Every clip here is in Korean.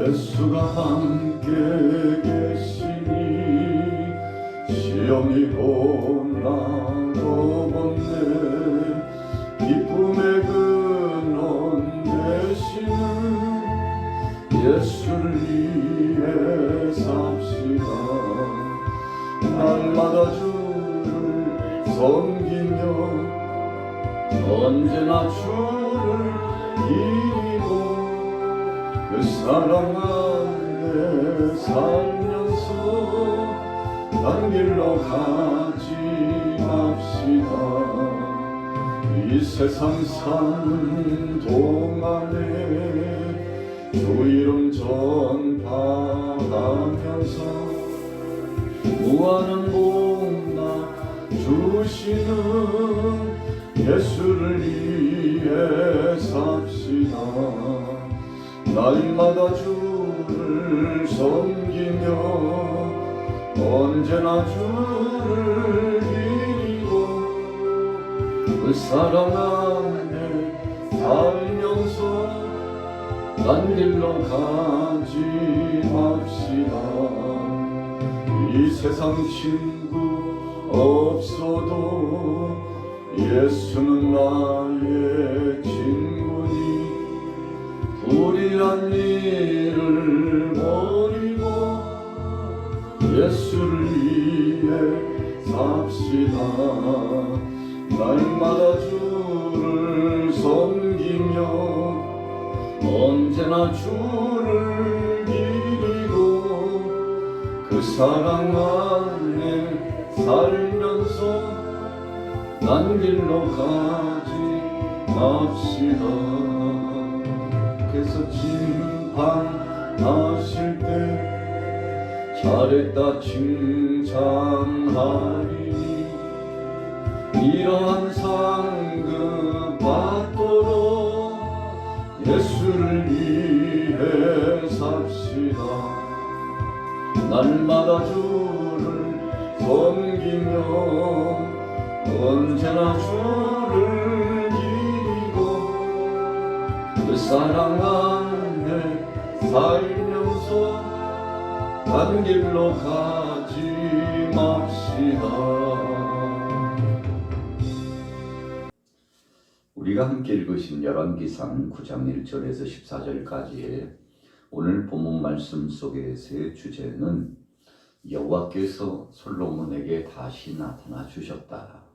예수가 함께 계시니 시험이 온나고 본네 기쁨의 근원 되시는 예수를 위해 삽시다. 날마다 주를 섬기며 언제나 주를 이기고 그 사랑 안에 살면서 딴 길로 가지 맙시다. 이 세상 사는 동안에 주 이름 전파하면서 무한한 복나 주시는 예수를 위해 삽시다. 날마다 주를 섬기며 언제나 주를 이기고 그 사랑 안에 살면서 딴 길로 가지 맙시다. 이 세상 친구 없어도 예수는 나의 친구니 불의한 일을 버리고 예수를 위해 삽시다. 날마다 주를 섬기며 언제나 주를 기리고 그 사랑 안에 살면서 딴 길로 가지 맙시다. 그래서 칭찬하실 때 잘했다 칭찬하리니 이러한 상급 받도록 예수를 위해 삽시다. 날마다 주를 섬기며 언제나 주를 기리고 그 사랑 안에 살면서 딴 길로 가지 맙시다. 우리가 함께 읽으신 열왕기상 9장 1절에서 14절까지의 오늘 본문 말씀 속에서의 주제는 여호와께서 솔로몬에게 다시 나타나 주셨다.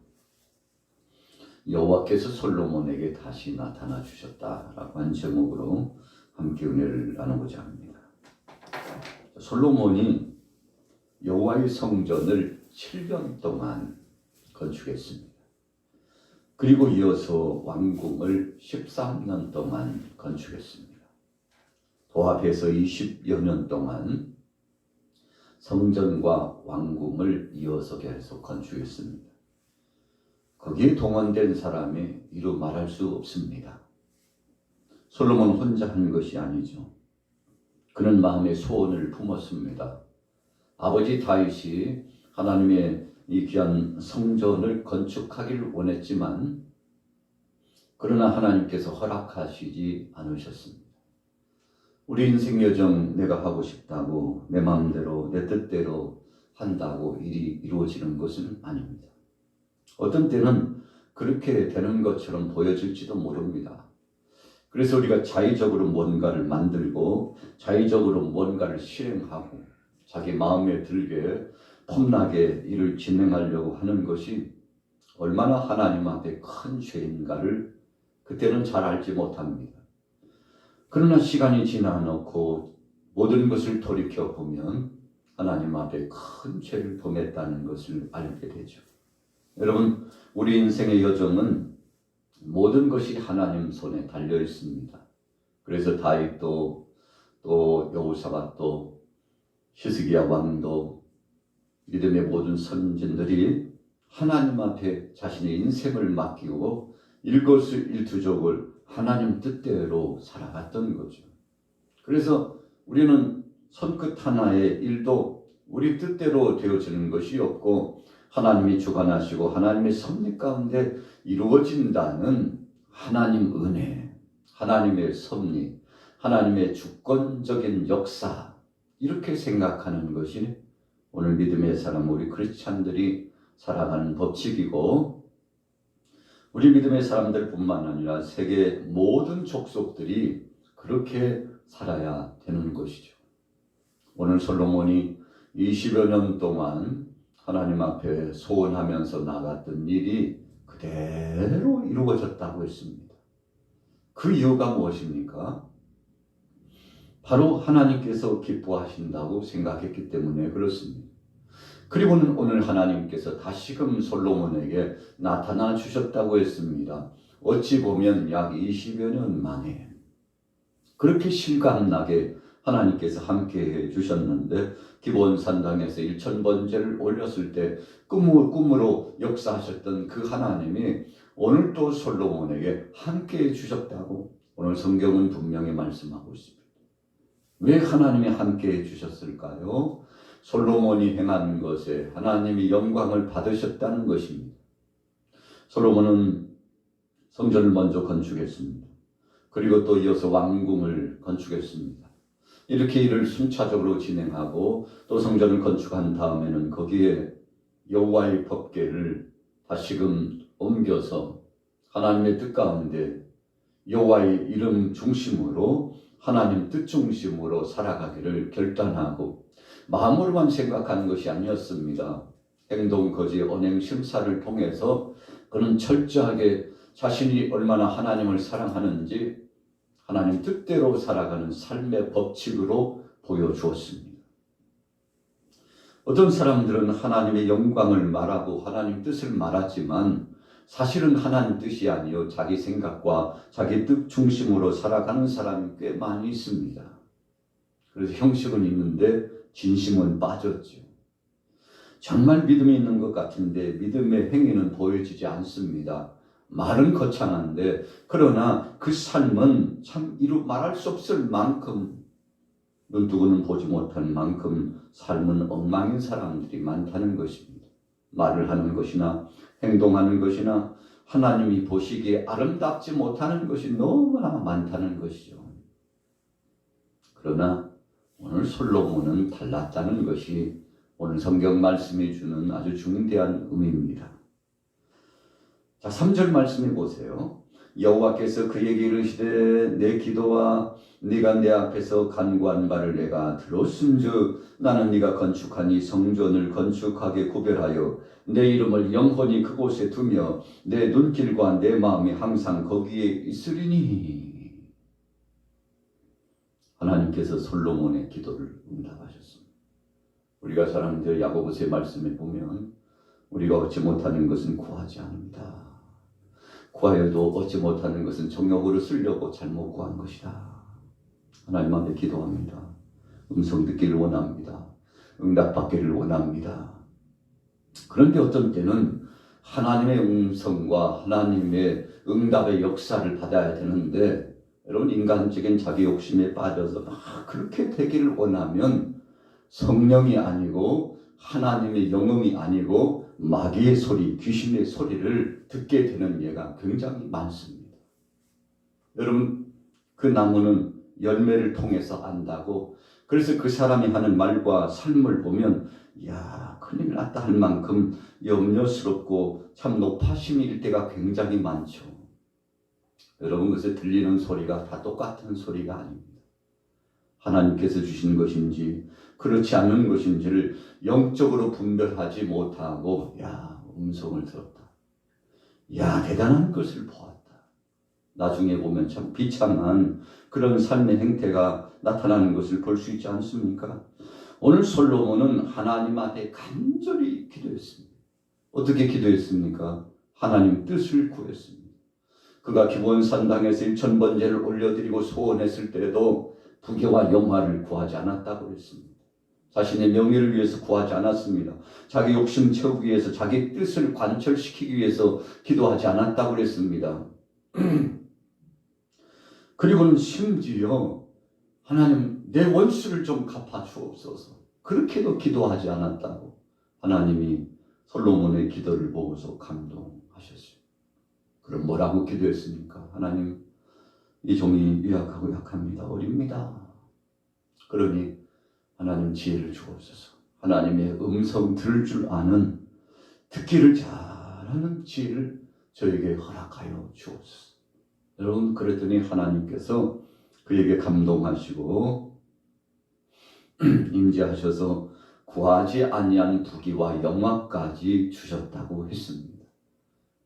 여호와께서 솔로몬에게 다시 나타나 주셨다라고 한 제목으로 함께 은혜를 나누고자 합니다. 솔로몬이 여호와의 성전을 7년 동안 건축했습니다. 그리고 이어서 왕궁을 13년 동안 건축했습니다. 도합해서 20여 년 동안 성전과 왕궁을 이어서 계속 건축했습니다. 거기에 동원된 사람이 이루 말할 수 없습니다. 솔로몬 혼자 한 것이 아니죠. 그는 마음의 소원을 품었습니다. 아버지 다윗이 하나님의 이 귀한 성전을 건축하기를 원했지만 그러나 하나님께서 허락하시지 않으셨습니다. 우리 인생 여정 내가 하고 싶다고 내 마음대로 내 뜻대로 한다고 일이 이루어지는 것은 아닙니다. 어떤 때는 그렇게 되는 것처럼 보여질지도 모릅니다. 그래서 우리가 자의적으로 뭔가를 만들고 자의적으로 뭔가를 실행하고 자기 마음에 들게 폼나게 일을 진행하려고 하는 것이 얼마나 하나님 앞에 큰 죄인가를 그때는 잘 알지 못합니다. 그러나 시간이 지나놓고 모든 것을 돌이켜보면 하나님 앞에 큰 죄를 범했다는 것을 알게 되죠. 여러분, 우리 인생의 여정은 모든 것이 하나님 손에 달려 있습니다. 그래서 다윗도 또 여호사밧도 히스기야 왕도 믿음의 모든 선진들이 하나님 앞에 자신의 인생을 맡기고 일거수일투족을 하나님 뜻대로 살아갔던 거죠. 그래서 우리는 손끝 하나의 일도 우리 뜻대로 되어지는 것이 없고 하나님이 주관하시고 하나님의 섭리 가운데 이루어진다는 하나님 은혜, 하나님의 섭리, 하나님의 주권적인 역사, 이렇게 생각하는 것이 오늘 믿음의 사람, 우리 크리스찬들이 살아가는 법칙이고, 우리 믿음의 사람들뿐만 아니라 세계 모든 족속들이 그렇게 살아야 되는 것이죠. 오늘 솔로몬이 20여 년 동안 하나님 앞에 소원하면서 나갔던 일이 그대로 이루어졌다고 했습니다. 그 이유가 무엇입니까? 바로 하나님께서 기뻐하신다고 생각했기 때문에 그렇습니다. 그리고는 오늘 하나님께서 다시금 솔로몬에게 나타나 주셨다고 했습니다. 어찌 보면 약 20여 년 만에 그렇게 실감나게 하나님께서 함께해 주셨는데, 기브온 산당에서 1000번제를 올렸을 때 꿈으로 역사하셨던 그 하나님이 오늘 또 솔로몬에게 함께해 주셨다고 오늘 성경은 분명히 말씀하고 있습니다. 왜 하나님이 함께해 주셨을까요? 솔로몬이 행한 것에 하나님이 영광을 받으셨다는 것입니다. 솔로몬은 성전을 먼저 건축했습니다. 그리고 또 이어서 왕궁을 건축했습니다. 이렇게 일을 순차적으로 진행하고 또 성전을 건축한 다음에는 거기에 여호와의 법궤를 다시금 옮겨서 하나님의 뜻 가운데 여호와의 이름 중심으로, 하나님 뜻 중심으로 살아가기를 결단하고, 마음으로만 생각하는 것이 아니었습니다. 행동, 거지, 언행, 심사를 통해서 그는 철저하게 자신이 얼마나 하나님을 사랑하는지 하나님 뜻대로 살아가는 삶의 법칙으로 보여주었습니다. 어떤 사람들은 하나님의 영광을 말하고 하나님 뜻을 말하지만 사실은 하나님 뜻이 아니요 자기 생각과 자기 뜻 중심으로 살아가는 사람이 꽤 많이 있습니다. 그래서 형식은 있는데 진심은 빠졌죠. 정말 믿음이 있는 것 같은데 믿음의 행위는 보여지지 않습니다. 말은 거창한데 그러나 그 삶은 참 말할 수 없을 만큼, 눈뜨고는 보지 못할 만큼 삶은 엉망인 사람들이 많다는 것입니다. 말을 하는 것이나 행동하는 것이나 하나님이 보시기에 아름답지 못하는 것이 너무나 많다는 것이죠. 그러나 오늘 솔로몬은 달랐다는 것이 오늘 성경 말씀이 주는 아주 중대한 의미입니다. 자, 3절 말씀해 보세요. 여호와께서 그에게 이르시되 내 기도와 네가 내 앞에서 간구한 바를 내가 들었은즉 나는 네가 건축한 이 성전을 건축하게 구별하여 내 이름을 영원히 그곳에 두며 내 눈길과 내 마음이 항상 거기에 있으리니. 하나님께서 솔로몬의 기도를 응답하셨습니다. 우리가 사람들 야고보서의 말씀에 보면 우리가 얻지 못하는 것은 구하지 않는다. 구하여도 얻지 못하는 것은 정욕으로 쓰려고 잘못 구한 것이다. 하나님 앞에 기도합니다. 음성 듣기를 원합니다. 응답받기를 원합니다. 그런데 어떤 때는 하나님의 음성과 하나님의 응답의 역사를 받아야 되는데, 여러분 인간적인 자기 욕심에 빠져서 막 그렇게 되기를 원하면 성령이 아니고 하나님의 영음이 아니고 마귀의 소리, 귀신의 소리를 듣게 되는 예가 굉장히 많습니다. 여러분 그 나무는 열매를 통해서 안다고, 그래서 그 사람이 하는 말과 삶을 보면 야 큰일 났다 할 만큼 염려스럽고 참 높아심일 때가 굉장히 많죠. 여러분 그래서 들리는 소리가 다 똑같은 소리가 아닙니다. 하나님께서 주신 것인지 그렇지 않은 것인지를 영적으로 분별하지 못하고 야 음성을 들었다, 야 대단한 것을 보았다, 나중에 보면 참 비참한 그런 삶의 행태가 나타나는 것을 볼 수 있지 않습니까? 오늘 솔로몬은 하나님 앞에 간절히 기도했습니다. 어떻게 기도했습니까? 하나님 뜻을 구했습니다. 그가 기브온 산당에서 1000번제를 올려드리고 소원했을 때에도 부귀와 영화를 구하지 않았다고 했습니다. 자신의 명예를 위해서 구하지 않았습니다. 자기 욕심 채우기 위해서, 자기 뜻을 관철시키기 위해서 기도하지 않았다고 했습니다. 그리고는 심지어 하나님 내 원수를 좀 갚아 주옵소서, 그렇게도 기도하지 않았다고 하나님이 솔로몬의 기도를 보고서 감동하셨어요. 그럼 뭐라고 기도했습니까? 하나님 이 종이 유약하고 약합니다. 어립니다. 그러니 하나님 지혜를 주옵소서. 하나님의 음성 들을 줄 아는, 듣기를 잘하는 지혜를 저에게 허락하여 주옵소서. 여러분, 그랬더니 하나님께서 그에게 감동하시고 임재하셔서 구하지 아니한 부귀와 영화까지 주셨다고 했습니다.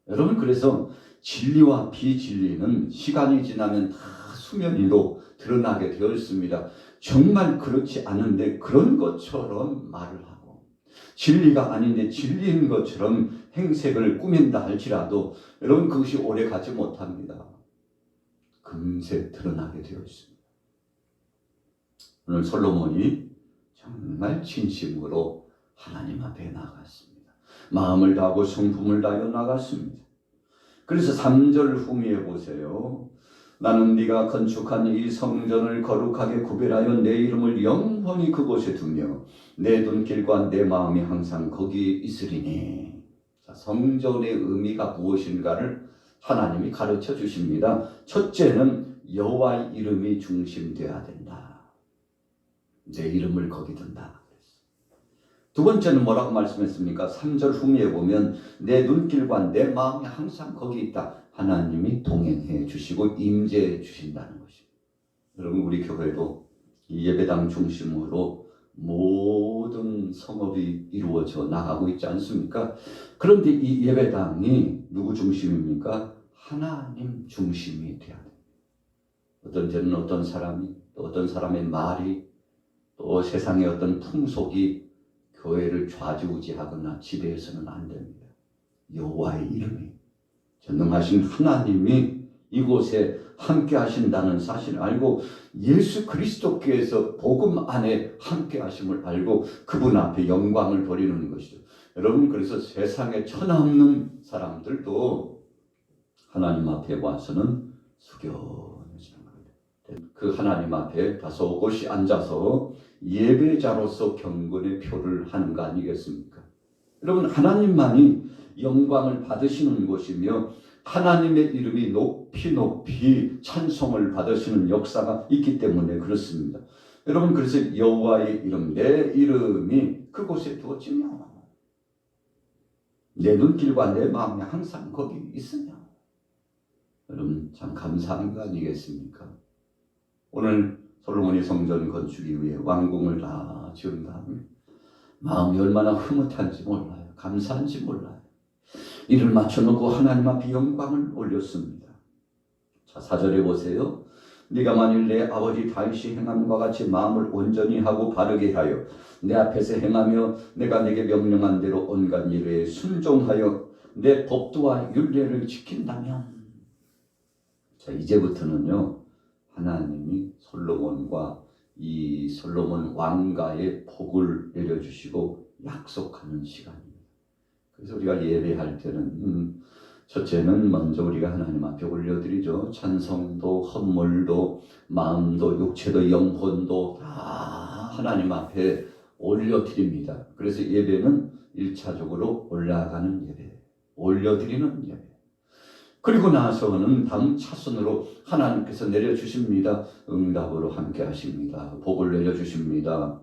여러분, 그래서 진리와 비진리는 시간이 지나면 다 수면 위로 드러나게 되어 있습니다. 정말 그렇지 않은데 그런 것처럼 말을 하고, 진리가 아닌데 진리인 것처럼 행색을 꾸민다 할지라도 여러분, 그것이 오래 가지 못합니다. 금세 드러나게 되어 있습니다. 오늘 솔로몬이 정말 진심으로 하나님 앞에 나갔습니다. 마음을 다하고 성품을 다하여 나갔습니다. 그래서 3절 후미에 보세요. 나는 네가 건축한 이 성전을 거룩하게 구별하여 내 이름을 영원히 그곳에 두며 내 눈길과 내 마음이 항상 거기 있으리니. 자, 성전의 의미가 무엇인가를 하나님이 가르쳐 주십니다. 첫째는 여호와의 이름이 중심되어야 된다. 내 이름을 거기 둔다. 두 번째는 뭐라고 말씀했습니까? 3절 후미에 보면 내 눈길과 내 마음이 항상 거기 있다. 하나님이 동행해 주시고 임재해 주신다는 것입니다. 여러분, 우리 교회도 이 예배당 중심으로 모든 성업이 이루어져 나가고 있지 않습니까? 그런데 이 예배당이 누구 중심입니까? 하나님 중심이 되어야 됩니다. 어떤 때는 어떤 사람이, 또 어떤 사람의 말이, 또 세상의 어떤 풍속이 교회를 좌지우지하거나 지배해서는 안 됩니다. 여호와의 이름이, 전능하신 하나님이 이곳에 함께 하신다는 사실을 알고 예수 그리스도께서 복음 안에 함께 하심을 알고 그분 앞에 영광을 돌리는 것이죠. 여러분, 그래서 세상에 천하없는 사람들도 하나님 앞에 와서는 숙연해지는 겁니다. 그 하나님 앞에 다소곳이 앉아서 예배자로서 경건의 표를 하는 거 아니겠습니까? 여러분, 하나님만이 영광을 받으시는 곳이며 하나님의 이름이 높이 높이 찬송을 받으시는 역사가 있기 때문에 그렇습니다. 여러분, 그래서 여호와의 이름, 내 이름이 그곳에 두어지며 내 눈길과 내 마음이 항상 거기 있으며, 여러분, 참 감사한 거 아니겠습니까? 오늘 솔로몬이 성전 건축이 위해 왕궁을 다 지은 다음에 마음이 얼마나 흐뭇한지 몰라요. 감사한지 몰라요. 이를 맞춰놓고 하나님 앞에 영광을 올렸습니다. 자, 4절에 보세요. 네가 만일 내 아버지 다윗이 행함과 같이 마음을 온전히 하고 바르게 하여 내 앞에서 행하며 내가 네게 명령한 대로 온갖 일에 순종하여 내 법도와 율례를 지킨다면. 자, 이제부터는요, 하나님이 솔로몬과 이 솔로몬 왕가의 복을 내려주시고 약속하는 시간입니다. 그래서 우리가 예배할 때는 첫째는 먼저 우리가 하나님 앞에 올려드리죠. 찬송도, 헌물도, 마음도, 육체도, 영혼도 다 하나님 앞에 올려드립니다. 그래서 예배는 1차적으로 올라가는 예배, 올려드리는 예배. 그리고 나서는 다음 차순으로 하나님께서 내려주십니다. 응답으로 함께 하십니다. 복을 내려주십니다.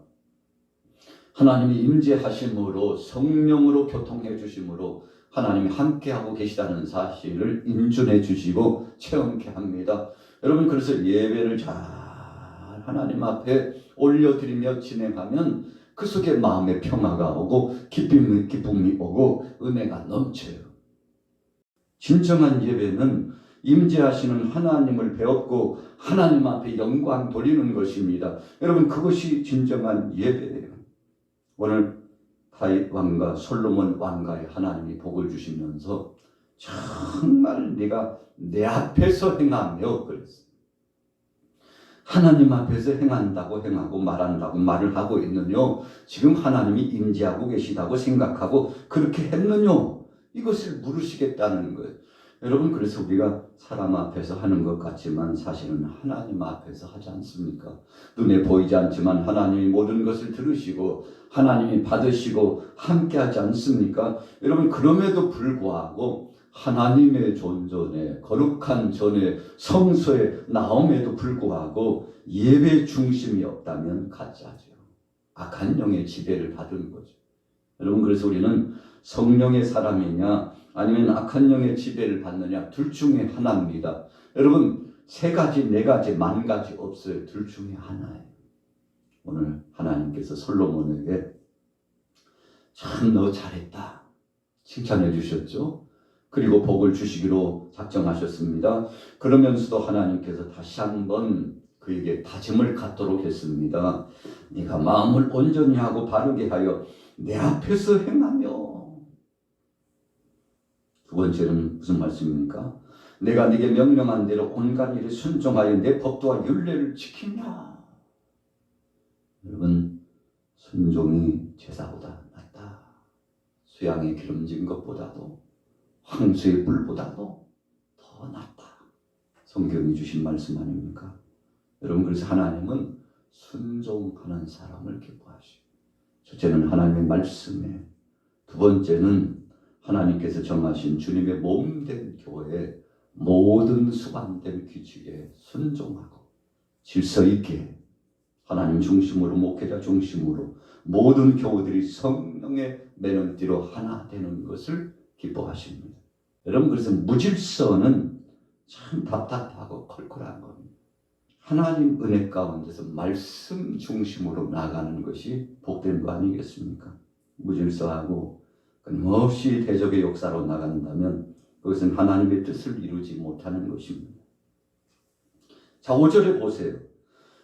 하나님이 임재하심으로, 성령으로 교통해 주심으로 하나님이 함께하고 계시다는 사실을 인준해 주시고 체험케 합니다. 여러분, 그래서 예배를 잘 하나님 앞에 올려드리며 진행하면 그 속에 마음의 평화가 오고 기쁨이 오고 은혜가 넘쳐요. 진정한 예배는 임재하시는 하나님을 배웠고 하나님 앞에 영광 돌리는 것입니다. 여러분, 그것이 진정한 예배예요. 오늘 다윗 왕과 솔로몬 왕가에 하나님이 복을 주시면서 정말 네가 내 앞에서 행하며 그랬어요. 하나님 앞에서 행한다고 행하고 말한다고 말을 하고 있느냐? 지금 하나님이 임재하고 계시다고 생각하고 그렇게 했느냐? 이것을 물으시겠다는 거예요. 여러분, 그래서 우리가 사람 앞에서 하는 것 같지만 사실은 하나님 앞에서 하지 않습니까? 눈에 보이지 않지만 하나님이 모든 것을 들으시고 하나님이 받으시고 함께 하지 않습니까? 여러분, 그럼에도 불구하고 하나님의 존전에 거룩한 전에 성소에 나옴에도 불구하고 예배 중심이 없다면 가짜죠. 악한 영의 지배를 받은 거죠. 여러분, 그래서 우리는 성령의 사람이냐 아니면 악한 영의 지배를 받느냐, 둘 중에 하나입니다. 여러분, 세 가지, 네 가지, 만 가지 없어요. 둘 중에 하나예요. 오늘 하나님께서 솔로몬에게 참 너 잘했다 칭찬해 주셨죠. 그리고 복을 주시기로 작정하셨습니다. 그러면서도 하나님께서 다시 한번 그에게 다짐을 갖도록 했습니다. 네가 마음을 온전히 하고 바르게 하여 내 앞에서 행하며. 두 번째는 무슨 말씀입니까? 내가 네게 명령한 대로 온갖 일에 순종하여 내 법도와 율례를 지키냐. 여러분, 순종이 제사보다 낫다. 수양에 기름진 것보다도, 황소의 뿔보다도 더 낫다. 성경이 주신 말씀 아닙니까? 여러분, 그래서 하나님은 순종하는 사람을 기뻐하시고, 첫째는 하나님의 말씀에, 두 번째는 하나님께서 정하신 주님의 몸된 교회 모든 수반된 규칙에 순종하고 질서 있게 하나님 중심으로, 목회자 중심으로 모든 교우들이 성령의 매너띠로 하나 되는 것을 기뻐하십니다. 여러분, 그래서 무질서는 참 답답하고 컬컬한 겁니다. 하나님 은혜 가운데서 말씀 중심으로 나가는 것이 복된 거 아니겠습니까? 무질서하고 끊임없이 대적의 역사로 나간다면 그것은 하나님의 뜻을 이루지 못하는 것입니다. 자, 5절에 보세요.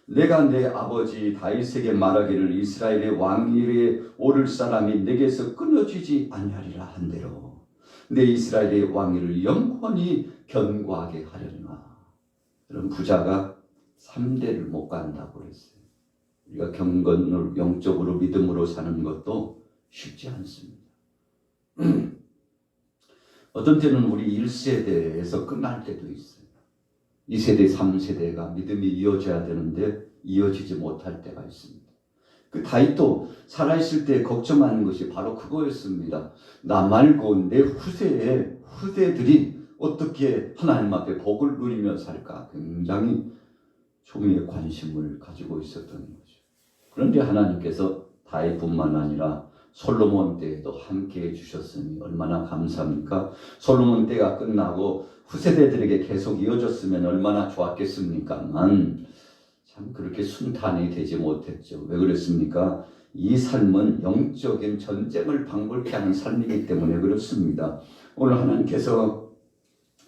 내가 내 아버지 다윗에게 말하기를 이스라엘의 왕위에 오를 사람이 내게서 끊어지지 아니하리라 한대로 내 이스라엘의 왕위를 영원히 견고하게 하려니와. 여러분, 부자가 3대를 못 간다고 그랬어요. 우리가 경건으로, 영적으로, 믿음으로 사는 것도 쉽지 않습니다. 어떤 때는 우리 1세대에서 끝날 때도 있어요. 2세대, 3세대가 믿음이 이어져야 되는데 이어지지 못할 때가 있습니다. 그 다윗도 살아있을 때 걱정하는 것이 바로 그거였습니다. 나 말고 내 후대들이 어떻게 하나님 앞에 복을 누리며 살까 굉장히 종이의 관심을 가지고 있었던 거죠. 그런데 하나님께서 다윗뿐만 아니라 솔로몬 때에도 함께해 주셨으니 얼마나 감사합니까? 솔로몬 때가 끝나고 후세대들에게 계속 이어졌으면 얼마나 좋았겠습니까만 참 그렇게 순탄히 되지 못했죠. 왜 그랬습니까? 이 삶은 영적인 전쟁을 방불케 하는 삶이기 때문에 그렇습니다. 오늘 하나님께서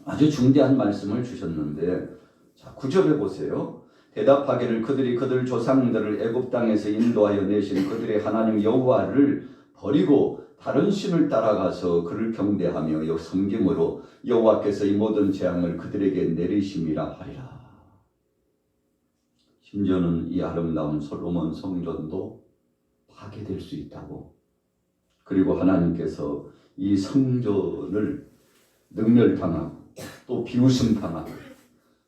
아주 중대한 말씀을 주셨는데, 자, 9절에 보세요. 대답하기를 그들이 그들 조상들을 애굽 땅에서 인도하여 내신 그들의 하나님 여호와를 버리고 다른 신을 따라가서 그를 경배하며 섬김으로 여호와께서 이 모든 재앙을 그들에게 내리심이라 하리라. 심지어는 이 아름다운 솔로몬 성전도 파괴될 수 있다고, 그리고 하나님께서 이 성전을 능멸당하고 또 비웃음당하고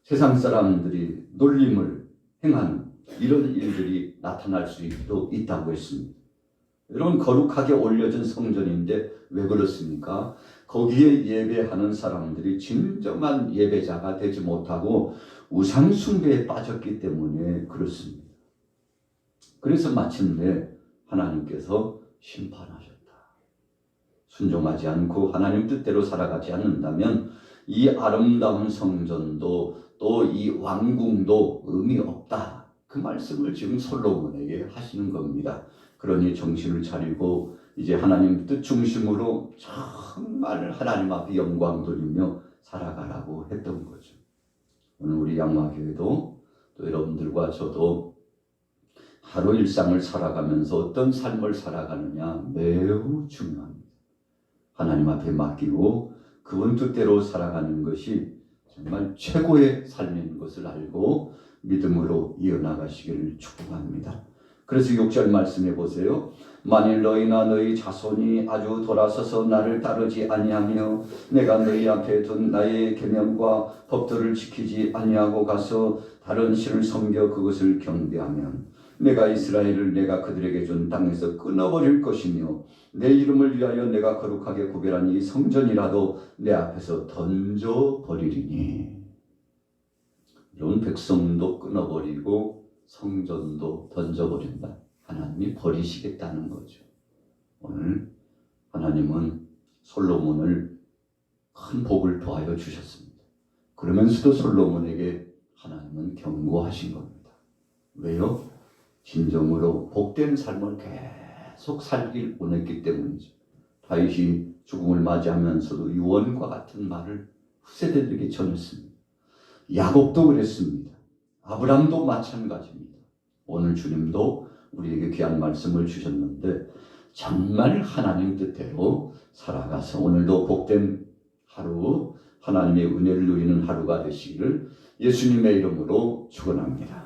세상 사람들이 놀림을 행하는 이런 일들이 나타날 수도 있다고 했습니다. 여러분, 거룩하게 올려진 성전인데 왜 그렇습니까? 거기에 예배하는 사람들이 진정한 예배자가 되지 못하고 우상숭배에 빠졌기 때문에 그렇습니다. 그래서 마침내 하나님께서 심판하셨다. 순종하지 않고 하나님 뜻대로 살아가지 않는다면 이 아름다운 성전도 또 이 왕궁도 의미 없다. 그 말씀을 지금 솔로몬에게 하시는 겁니다. 그러니 정신을 차리고 이제 하나님 뜻 중심으로 정말 하나님 앞에 영광 돌리며 살아가라고 했던 거죠. 오늘 우리 양화교회도 또 여러분들과 저도 하루 일상을 살아가면서 어떤 삶을 살아가느냐 매우 중요합니다. 하나님 앞에 맡기고 그분 뜻대로 살아가는 것이 정말 최고의 삶인 것을 알고 믿음으로 이어나가시기를 축복합니다. 그래서 6절 말씀해 보세요. 만일 너희나 너희 자손이 아주 돌아서서 나를 따르지 아니하며 내가 너희 앞에 둔 나의 계명과 법도를 지키지 아니하고 가서 다른 신을 섬겨 그것을 경배하면 내가 이스라엘을 내가 그들에게 준 땅에서 끊어버릴 것이며 내 이름을 위하여 내가 거룩하게 구별한 이 성전이라도 내 앞에서 던져버리리니. 여러분, 백성도 끊어버리고 성전도 던져버린다. 하나님이 버리시겠다는 거죠. 오늘 하나님은 솔로몬을 큰 복을 더하여 주셨습니다. 그러면서도 솔로몬에게 하나님은 경고하신 겁니다. 왜요? 진정으로 복된 삶을 계속 살길 원했기 때문이죠. 다윗이 죽음을 맞이하면서도 유언과 같은 말을 후세대들에게 전했습니다. 야곱도 그랬습니다. 아브람도 마찬가지입니다. 오늘 주님도 우리에게 귀한 말씀을 주셨는데 정말 하나님 뜻대로 살아가서 오늘도 복된 하루, 하나님의 은혜를 누리는 하루가 되시기를 예수님의 이름으로 축원합니다.